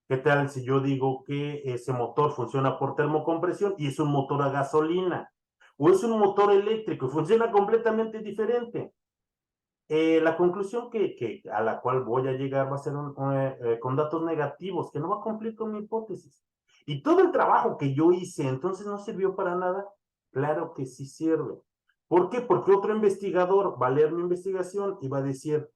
¿Qué tal si yo digo que ese motor funciona por termocompresión y es un motor a gasolina? ¿O es un motor eléctrico y funciona completamente diferente? La conclusión a la cual voy a llegar va a ser con datos negativos, que no va a cumplir con mi hipótesis. ¿Y todo el trabajo que yo hice entonces no sirvió para nada? Claro que sí sirve. ¿Por qué? Porque otro investigador va a leer mi investigación y va a decir,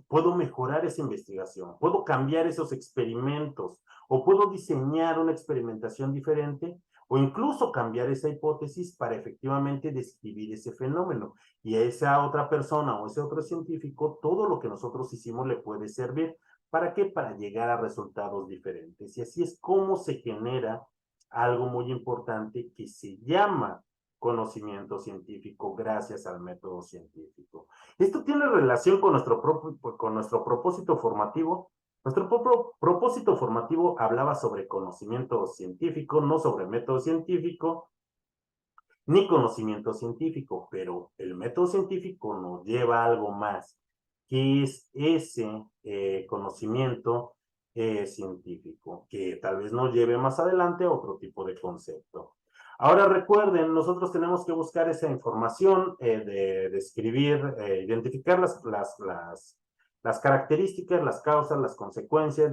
puedo mejorar esa investigación, puedo cambiar esos experimentos, o puedo diseñar una experimentación diferente, o incluso cambiar esa hipótesis para efectivamente describir ese fenómeno. Y a esa otra persona o ese otro científico, todo lo que nosotros hicimos le puede servir. ¿Para qué? Para llegar a resultados diferentes. Y así es como se genera algo muy importante que se llama conocimiento científico gracias al método científico. Esto tiene relación con nuestro propósito formativo. Nuestro propósito formativo hablaba sobre conocimiento científico, no sobre método científico, ni conocimiento científico, pero el método científico nos lleva a algo más, que es ese conocimiento científico, que tal vez nos lleve más adelante a otro tipo de concepto. Ahora recuerden, nosotros tenemos que buscar esa información, de escribir, identificar las características, las causas, las consecuencias,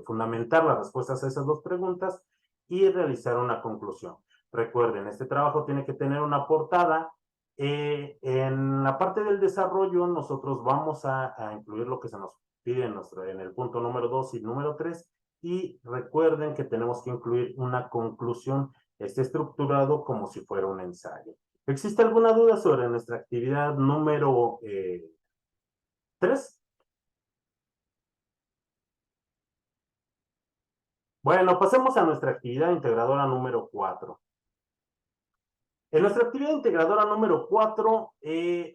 fundamentar las respuestas a esas dos preguntas y realizar una conclusión. Recuerden, este trabajo tiene que tener una portada. En la parte del desarrollo, nosotros vamos a incluir lo que se nos pide en el punto número 2 y número 3. Y recuerden que tenemos que incluir una conclusión. Esté estructurado como si fuera un ensayo. ¿Existe alguna duda sobre nuestra actividad número 3? Bueno, pasemos a nuestra actividad integradora número 4. En nuestra actividad integradora número 4,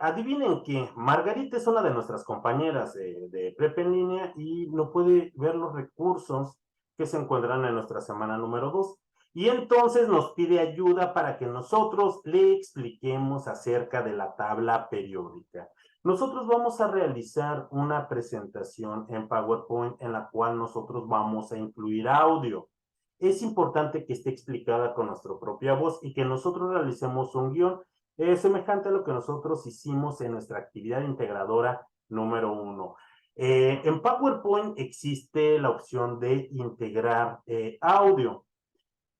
adivinen que Margarita es una de nuestras compañeras de prepa en línea y no puede ver los recursos que se encuentran en nuestra semana número 2. Y entonces nos pide ayuda para que nosotros le expliquemos acerca de la tabla periódica. Nosotros vamos a realizar una presentación en PowerPoint en la cual nosotros vamos a incluir audio. Es importante que esté explicada con nuestra propia voz y que nosotros realicemos un guión semejante a lo que nosotros hicimos en nuestra actividad integradora número 1. En PowerPoint existe la opción de integrar audio.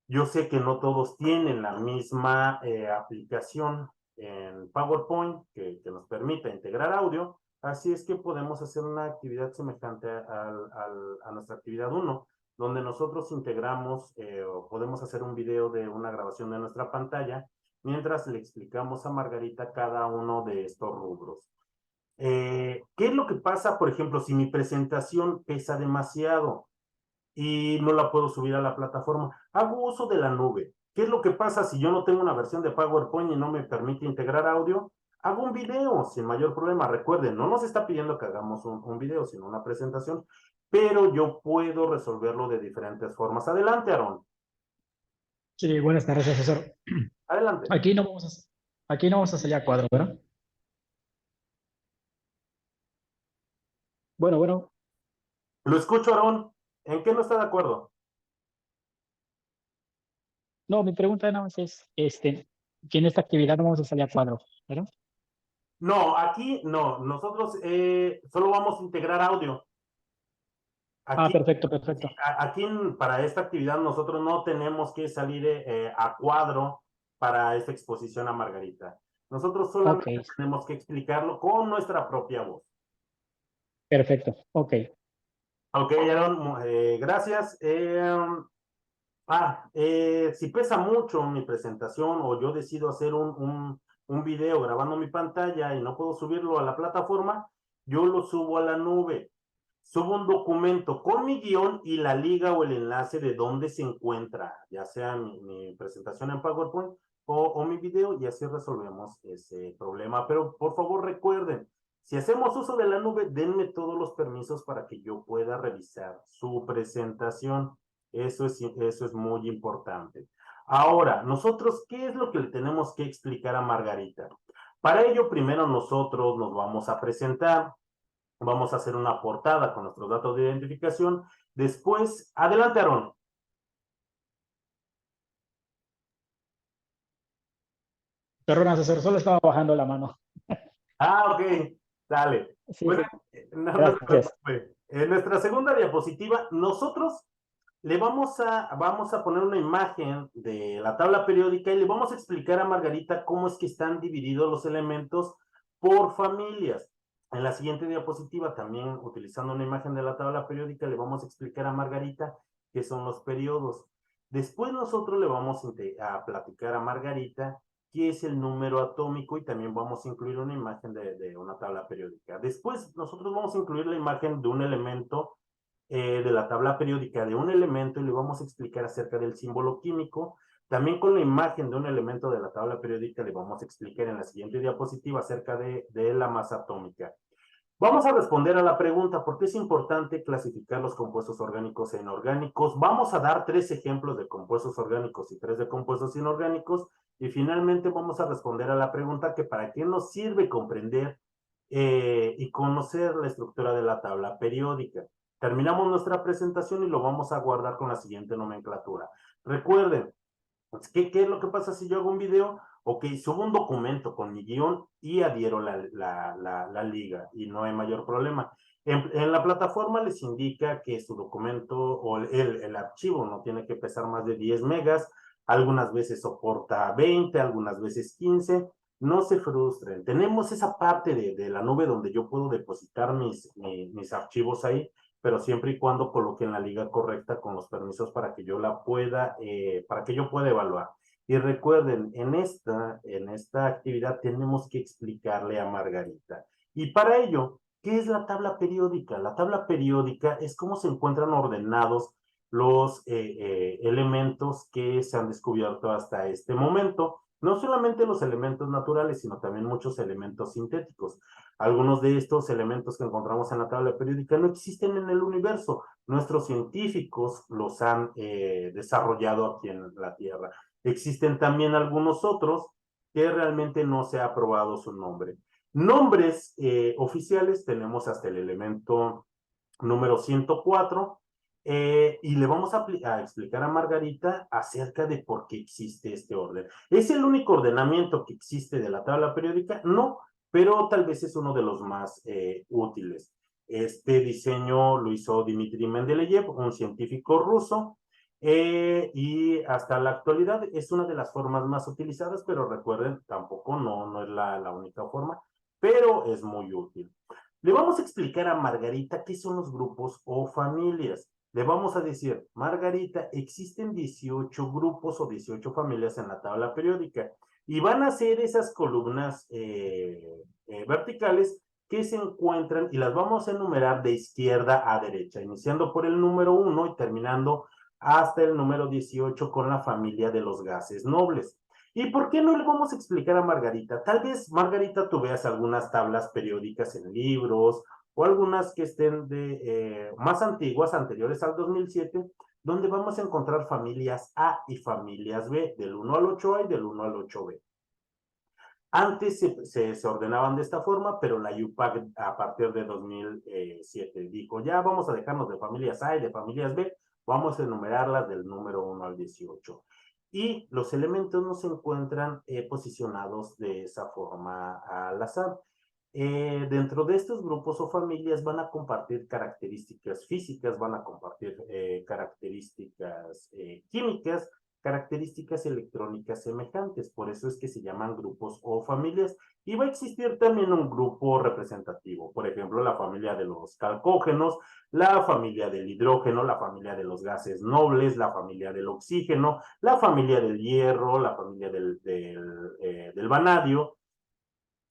Yo sé que no todos tienen la misma aplicación en PowerPoint que nos permita integrar audio, así es que podemos hacer una actividad semejante a nuestra actividad 1, donde nosotros integramos o podemos hacer un video de una grabación de nuestra pantalla mientras le explicamos a Margarita cada uno de estos rubros. ¿Qué es lo que pasa, por ejemplo, si mi presentación pesa demasiado y no la puedo subir a la plataforma? Hago uso de la nube. ¿Qué es lo que pasa si yo no tengo una versión de PowerPoint y no me permite integrar audio? Hago un video sin mayor problema. Recuerden, no nos está pidiendo que hagamos un video, sino una presentación, pero yo puedo resolverlo de diferentes formas. Adelante, Aaron. Sí, buenas tardes, profesor. Adelante. Aquí no vamos a salir a cuadro, ¿verdad? Bueno, Lo escucho, Aaron. ¿En qué no está de acuerdo? no, mi pregunta nada más es, que en esta actividad no vamos a salir a cuadro, ¿verdad? No, aquí no. Nosotros solo vamos a integrar audio. Aquí, Perfecto. aquí para esta actividad nosotros no tenemos que salir a cuadro para esta exposición a Margarita. Nosotros solamente Ok, tenemos que explicarlo con nuestra propia voz. perfecto, ok. Ok, Aaron, gracias. Si pesa mucho mi presentación o yo decido hacer un video grabando mi pantalla y no puedo subirlo a la plataforma, yo lo subo a la nube. Subo un documento con mi guión y la liga o el enlace de dónde se encuentra, ya sea mi presentación en PowerPoint o mi video, y así resolvemos ese problema. Pero por favor recuerden, si hacemos uso de la nube, denme todos los permisos para que yo pueda revisar su presentación. Eso es muy importante. Ahora, nosotros, ¿qué es lo que le tenemos que explicar a Margarita? Para ello, primero nosotros nos vamos a presentar. Vamos a hacer una portada con nuestros datos de identificación. Después, adelante, Aaron. Perdón, profesor, solo estaba bajando la mano. Ok, dale. Sí, Bueno, sí, no se gracias. preocupe. En nuestra segunda diapositiva, nosotros le vamos a poner una imagen de la tabla periódica y le vamos a explicar a Margarita cómo es que están divididos los elementos por familias. En la siguiente diapositiva, también utilizando una imagen de la tabla periódica, le vamos a explicar a Margarita qué son los periodos. Después nosotros le vamos a platicar a Margarita qué es el número atómico y también vamos a incluir una imagen de una tabla periódica. Después nosotros vamos a incluir la imagen de un elemento de la tabla periódica de un elemento y le vamos a explicar acerca del símbolo químico. También con la imagen de un elemento de la tabla periódica le vamos a explicar en la siguiente diapositiva acerca de la masa atómica. Vamos a responder a la pregunta, ¿por qué es importante clasificar los compuestos orgánicos e inorgánicos? Vamos a dar 3 ejemplos de compuestos orgánicos y 3 de compuestos inorgánicos. Y finalmente vamos a responder a la pregunta que para qué nos sirve comprender y conocer la estructura de la tabla periódica. Terminamos nuestra presentación y lo vamos a guardar con la siguiente nomenclatura. Recuerden, ¿qué es lo que pasa si yo hago un video? Ok, subo un documento con mi guión y adhiero la liga y no hay mayor problema. En la plataforma les indica que su documento o el archivo no tiene que pesar más de 10 megas, algunas veces soporta 20, algunas veces 15. No se frustren. Tenemos esa parte de la nube donde yo puedo depositar mis archivos ahí, pero siempre y cuando coloquen la liga correcta con los permisos para que yo pueda evaluar. Y recuerden, en esta actividad tenemos que explicarle a Margarita. Y para ello, ¿qué es la tabla periódica? La tabla periódica es cómo se encuentran ordenados los elementos que se han descubierto hasta este momento. No solamente los elementos naturales, sino también muchos elementos sintéticos. Algunos de estos elementos que encontramos en la tabla periódica no existen en el universo. Nuestros científicos los han desarrollado aquí en la Tierra. Existen también algunos otros que realmente no se ha probado su nombre. Nombres oficiales tenemos hasta el elemento número 104, Y le vamos a explicar a Margarita acerca de por qué existe este orden. ¿Es el único ordenamiento que existe de la tabla periódica? No, pero tal vez es uno de los más útiles. Este diseño lo hizo Dmitry Mendeleev, un científico ruso, y hasta la actualidad es una de las formas más utilizadas, pero recuerden, tampoco no es la única forma, pero es muy útil. Le vamos a explicar a Margarita qué son los grupos o familias. Le vamos a decir, Margarita, existen 18 grupos o 18 familias en la tabla periódica y van a ser esas columnas verticales que se encuentran y las vamos a enumerar de izquierda a derecha, iniciando por el número 1 y terminando hasta el número 18 con la familia de los gases nobles. ¿Y por qué no le vamos a explicar a Margarita? Tal vez, Margarita, tú veas algunas tablas periódicas en libros o algunas que estén más antiguas, anteriores al 2007, donde vamos a encontrar familias A y familias B, del 1 al 8A y del 1 al 8B. Antes se ordenaban de esta forma, pero la UPAC a partir de 2007 dijo, ya vamos a dejarnos de familias A y de familias B, vamos a enumerarlas del número 1 al 18. Y los elementos no se encuentran posicionados de esa forma al azar. Dentro de estos grupos o familias van a compartir características físicas, van a compartir características químicas, características electrónicas semejantes, por eso es que se llaman grupos o familias, y va a existir también un grupo representativo, por ejemplo, la familia de los chalcógenos, la familia del hidrógeno, la familia de los gases nobles, la familia del oxígeno, la familia del hierro, la familia del vanadio,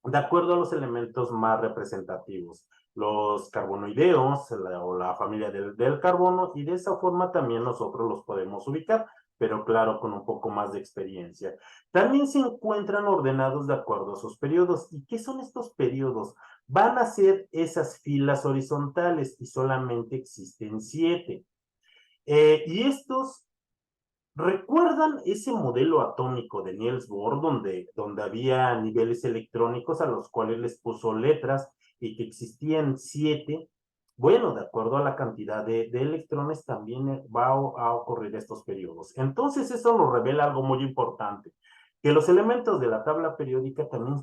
de acuerdo a los elementos más representativos, los carbonoideos o la familia del carbono, y de esa forma también nosotros los podemos ubicar, pero claro, con un poco más de experiencia. También se encuentran ordenados de acuerdo a sus periodos. ¿Y qué son estos periodos? Van a ser esas filas horizontales y solamente existen 7. Y estos ¿recuerdan ese modelo atómico de Niels Bohr donde había niveles electrónicos a los cuales les puso letras y que existían 7? Bueno, de acuerdo a la cantidad de electrones también va a ocurrir estos periodos. Entonces eso nos revela algo muy importante, que los elementos de la tabla periódica también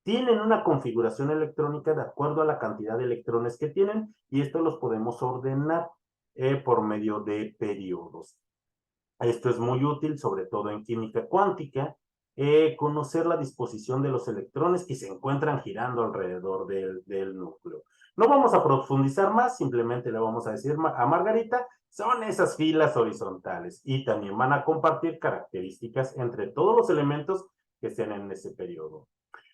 tienen una configuración electrónica de acuerdo a la cantidad de electrones que tienen y esto los podemos ordenar por medio de periodos. Esto es muy útil, sobre todo en química cuántica, conocer la disposición de los electrones que se encuentran girando alrededor del núcleo. No vamos a profundizar más, simplemente le vamos a decir a Margarita, son esas filas horizontales y también van a compartir características entre todos los elementos que estén en ese periodo.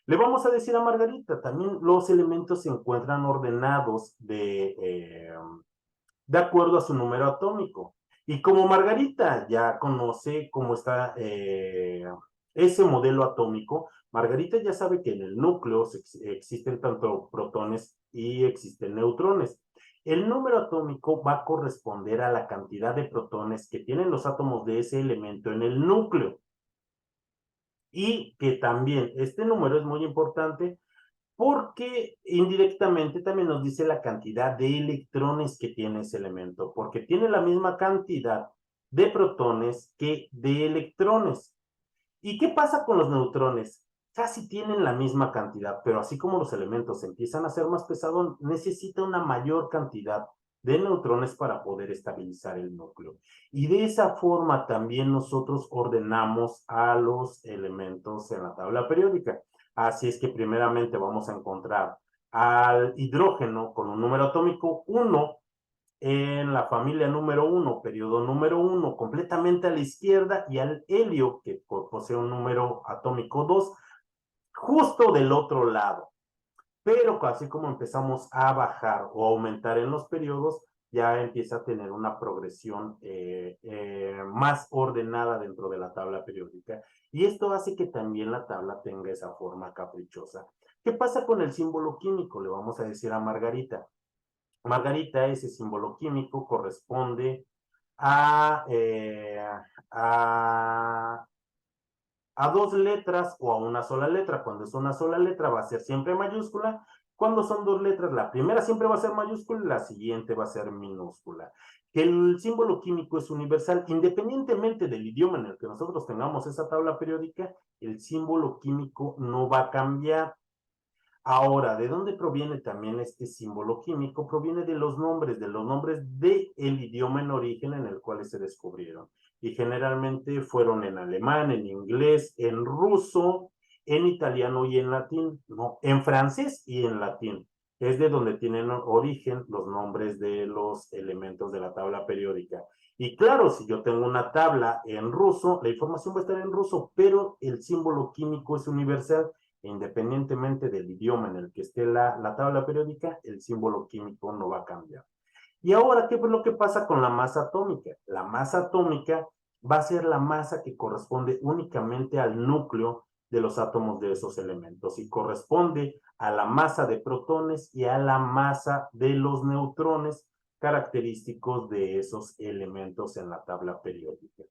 Le vamos a decir a Margarita, también los elementos se encuentran ordenados de acuerdo a su número atómico. Y como Margarita ya conoce cómo está ese modelo atómico, Margarita ya sabe que en el núcleo existen tanto protones y existen neutrones. El número atómico va a corresponder a la cantidad de protones que tienen los átomos de ese elemento en el núcleo. Y que también este número es muy importante porque indirectamente también nos dice la cantidad de electrones que tiene ese elemento, porque tiene la misma cantidad de protones que de electrones. ¿Y qué pasa con los neutrones? Casi tienen la misma cantidad, pero así como los elementos empiezan a ser más pesados, necesita una mayor cantidad de neutrones para poder estabilizar el núcleo. Y de esa forma también nosotros ordenamos a los elementos en la tabla periódica. Así es que primeramente vamos a encontrar al hidrógeno con un número atómico 1 en la familia número 1, periodo número 1, completamente a la izquierda, y al helio, que posee un número atómico 2, justo del otro lado. Pero así como empezamos a bajar o aumentar en los periodos, ya empieza a tener una progresión más ordenada dentro de la tabla periódica. Y esto hace que también la tabla tenga esa forma caprichosa. ¿Qué pasa con el símbolo químico? Le vamos a decir a Margarita. Margarita, ese símbolo químico corresponde a dos letras o a una sola letra. Cuando es una sola letra va a ser siempre mayúscula. Cuando son dos letras, la primera siempre va a ser mayúscula y la siguiente va a ser minúscula. Que el símbolo químico es universal, independientemente del idioma en el que nosotros tengamos esa tabla periódica, el símbolo químico no va a cambiar. Ahora, ¿de dónde proviene también este símbolo químico? Proviene de los nombres del idioma en origen en el cual se descubrieron. Y generalmente fueron en alemán, en inglés, en ruso, en italiano y en latín. No, en francés y en latín. Es de donde tienen origen los nombres de los elementos de la tabla periódica. Y claro, si yo tengo una tabla en ruso, la información va a estar en ruso, pero el símbolo químico es universal. Independientemente del idioma en el que esté la tabla periódica, el símbolo químico no va a cambiar. Y ahora, ¿qué es lo que pasa con la masa atómica? La masa atómica va a ser la masa que corresponde únicamente al núcleo de los átomos de esos elementos y corresponde a la masa de protones y a la masa de los neutrones característicos de esos elementos en la tabla periódica.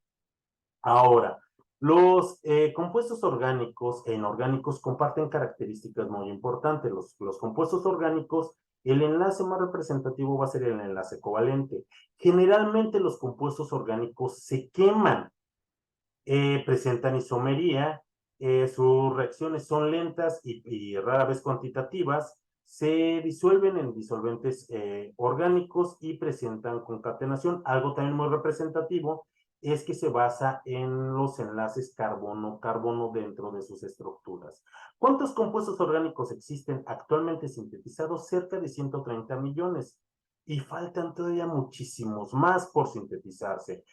Ahora, los compuestos orgánicos e inorgánicos comparten características muy importantes. Los compuestos orgánicos, el enlace más representativo va a ser el enlace covalente. Generalmente los compuestos orgánicos se queman, presentan isomería, sus reacciones son lentas y rara vez cuantitativas, se disuelven en disolventes orgánicos y presentan concatenación. Algo también muy representativo es que se basa en los enlaces carbono-carbono dentro de sus estructuras. ¿Cuántos compuestos orgánicos existen actualmente sintetizados? Cerca de 130 millones. Y faltan todavía muchísimos más por sintetizarse.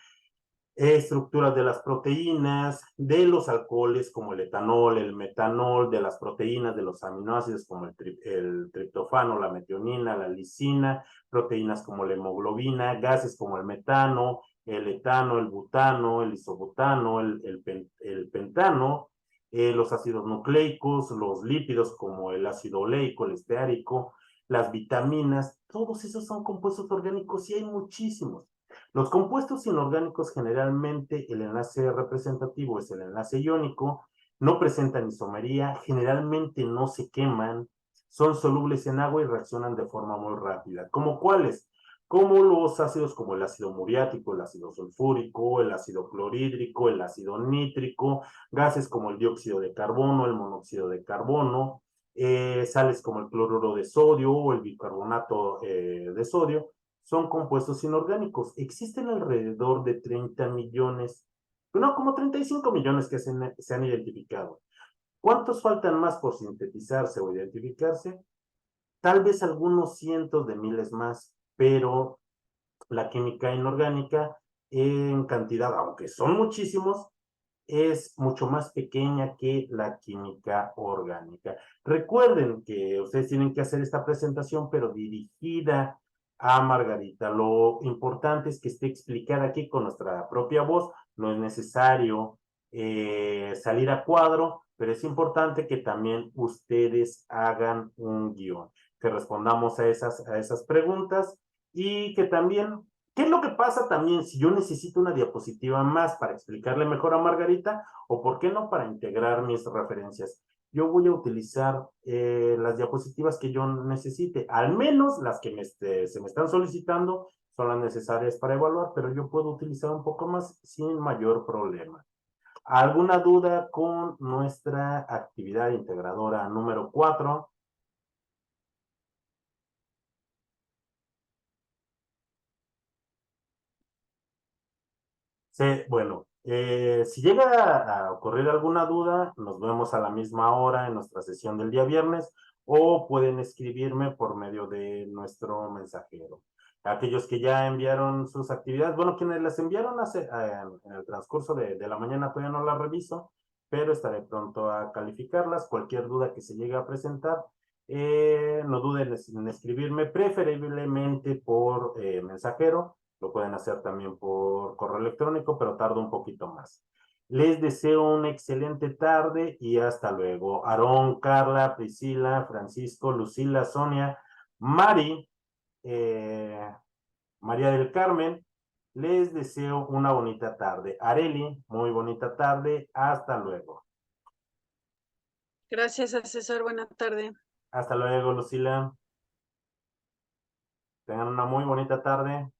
Estructuras de las proteínas, de los alcoholes como el etanol, el metanol, de las proteínas, de los aminoácidos como el triptofano, la metionina, la lisina, proteínas como la hemoglobina, gases como el metano, el etano, el butano, el isobutano, el pentano, los ácidos nucleicos, los lípidos como el ácido oleico, el esteárico, las vitaminas, todos esos son compuestos orgánicos y hay muchísimos. Los compuestos inorgánicos generalmente el enlace representativo es el enlace iónico, no presentan isomería, generalmente no se queman, son solubles en agua y reaccionan de forma muy rápida. ¿Cómo cuáles? Como los ácidos como el ácido muriático, el ácido sulfúrico, el ácido clorhídrico, el ácido nítrico, gases como el dióxido de carbono, el monóxido de carbono, sales como el cloruro de sodio o el bicarbonato de sodio, son compuestos inorgánicos. Existen alrededor de 30 millones, no, como 35 millones que se han identificado. ¿Cuántos faltan más por sintetizarse o identificarse? Tal vez algunos cientos de miles más, pero la química inorgánica en cantidad, aunque son muchísimos, es mucho más pequeña que la química orgánica. Recuerden que ustedes tienen que hacer esta presentación, pero dirigida a Margarita. Lo importante es que esté explicada aquí con nuestra propia voz. No es necesario salir a cuadro, pero es importante que también ustedes hagan un guión, que respondamos a esas preguntas y que también, ¿qué es lo que pasa también si yo necesito una diapositiva más para explicarle mejor a Margarita o por qué no para integrar mis referencias? Yo voy a utilizar las diapositivas que yo necesite, al menos las que se me están solicitando son las necesarias para evaluar, pero yo puedo utilizar un poco más sin mayor problema. ¿Alguna duda con nuestra actividad integradora número 4? Sí, bueno, si llega a ocurrir alguna duda, nos vemos a la misma hora en nuestra sesión del día viernes o pueden escribirme por medio de nuestro mensajero. Aquellos que ya enviaron sus actividades, bueno, quienes las enviaron en el transcurso de la mañana todavía no las reviso, pero estaré pronto a calificarlas. Cualquier duda que se llegue a presentar, no duden en escribirme, preferiblemente por mensajero. Lo pueden hacer también por correo electrónico, pero tarda un poquito más. Les deseo una excelente tarde y hasta luego. Aarón, Carla, Priscila, Francisco, Lucila, Sonia, Mari, María del Carmen, les deseo una bonita tarde. Areli, muy bonita tarde. Hasta luego. Gracias, asesor. Buena tarde. Hasta luego, Lucila. Tengan una muy bonita tarde.